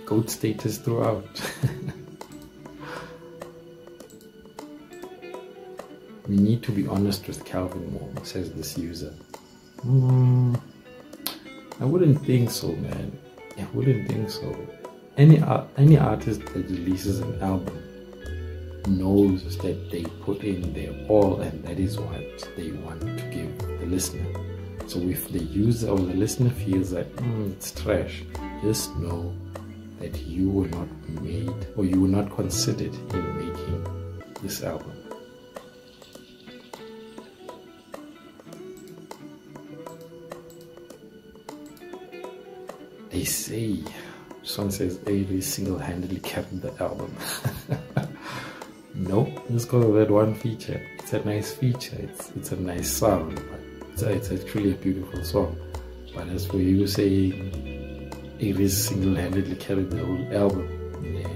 GOAT status throughout. We need to be honest with Kelvin Momo, says this user. I wouldn't think so, man. I wouldn't think so. Any artist that releases an album knows that they put in their all, and that is what they want to give the listener. So if the user or the listener feels that it's trash, just know that you were not made, or you were not considered in making this album. They say, someone says Avery single-handedly carried the album. Nope, let's go with that one feature. It's a nice feature, it's a nice sound, but it's actually a beautiful song. But as for you saying Avery single-handedly carried the whole album, yeah,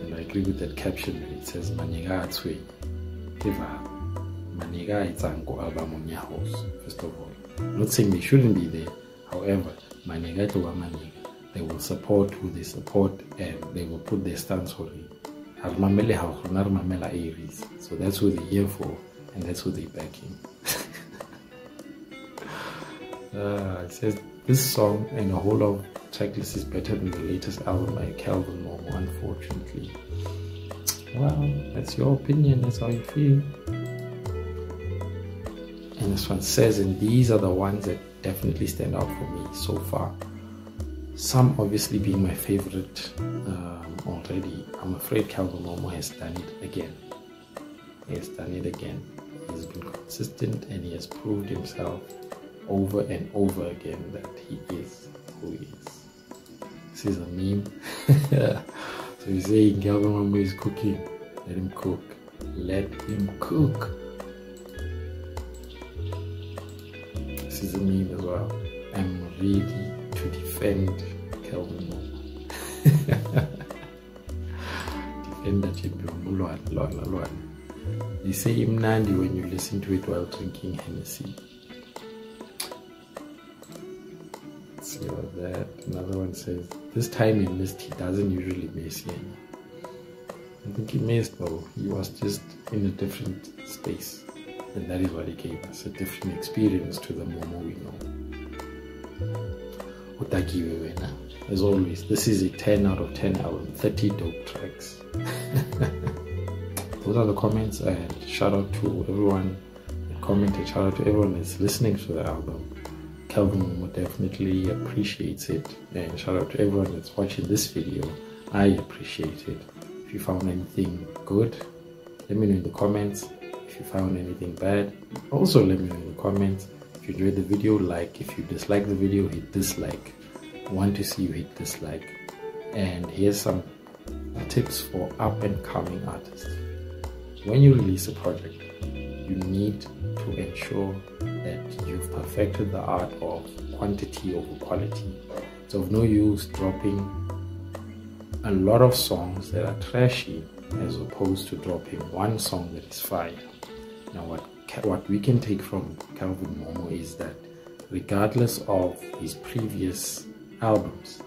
and I agree with that caption. It says Maniga Atswe. Maniga it's Anko album on your house, first of all. I'm not saying they shouldn't be there, however, Maniga to Maniga. They will support who they support, and they will put their stance for it. So that's who they're here for, and that's who they're backing. It says this song and a whole lot of tracklist is better than the latest album by Kelvin Momo, unfortunately. Well, that's your opinion, that's how you feel. And this one says, and these are the ones that definitely stand out for me so far. Some obviously being my favorite already. I'm afraid Kelvin Momo has done it again. He has done it again. He has been consistent, and he has proved himself over and over again that he is who he is. This is a meme. So he's saying Kelvin Momo is cooking. Let him cook. Let him cook. This is a meme as well. I'm ready to defend Kelvin Momo. Defender champion. They say imnandi when you listen to it while drinking Hennessy. Let's see about that. Another one says, this time he missed, he doesn't usually miss here. I think he missed though. He was just in a different space. And that is what he gave us, a different experience to the Momo we know. As always, this is a 10 out of 10 album, 30 dope tracks. Those are the comments, and shout out to everyone that commented, shout out to everyone that's listening to the album. Kelvin Momo definitely appreciates it, and shout out to everyone that's watching this video. I appreciate it. If you found anything good, let me know in the comments. If you found anything bad, also let me know in the comments. If you enjoyed the video, like. If you dislike the video, hit dislike. I want to see you hit dislike. And here's some tips for up and coming artists. When you release a project, you need to ensure that you've perfected the art of quantity over quality. It's of no use dropping a lot of songs that are trashy as opposed to dropping one song that is fire. Now what we can take from Kelvin Momo is that regardless of his previous albums,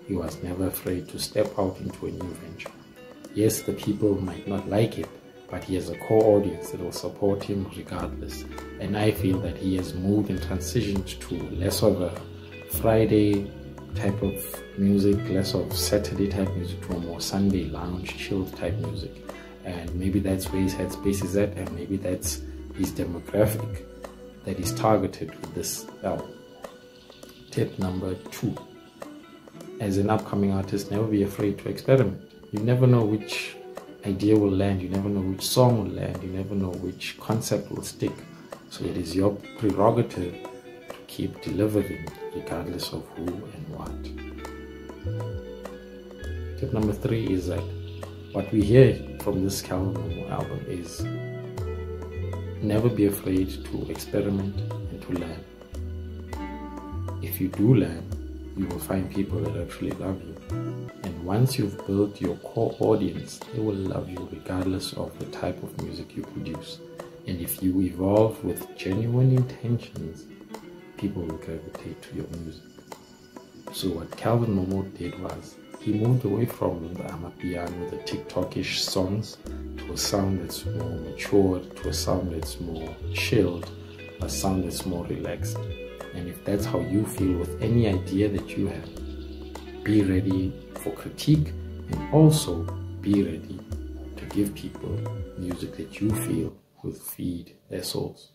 he was never afraid to step out into a new venture. Yes, the people might not like it, but he has a core audience that will support him regardless. And I feel that he has moved and transitioned to less of a Friday type of music, less of Saturday type music, to a more Sunday lounge, chilled type music. And maybe that's where his headspace is at, and maybe that's his demographic that is targeted with this album. Tip number 2. As an upcoming artist, never be afraid to experiment. You never know which idea will land, you never know which song will land, you never know which concept will stick. So it is your prerogative to keep delivering regardless of who and what. Tip number 3 is that what we hear from this Kelvin Momo album is never be afraid to experiment and to learn. If you do learn, you will find people that actually love you. And once you've built your core audience, they will love you regardless of the type of music you produce. And if you evolve with genuine intentions, people will gravitate to your music. So what Kelvin Momo did was he moved away from the amapiano, the TikTokish songs, to a sound that's more matured, to a sound that's more chilled, a sound that's more relaxed. And if that's how you feel with any idea that you have, be ready for critique, and also be ready to give people music that you feel will feed their souls.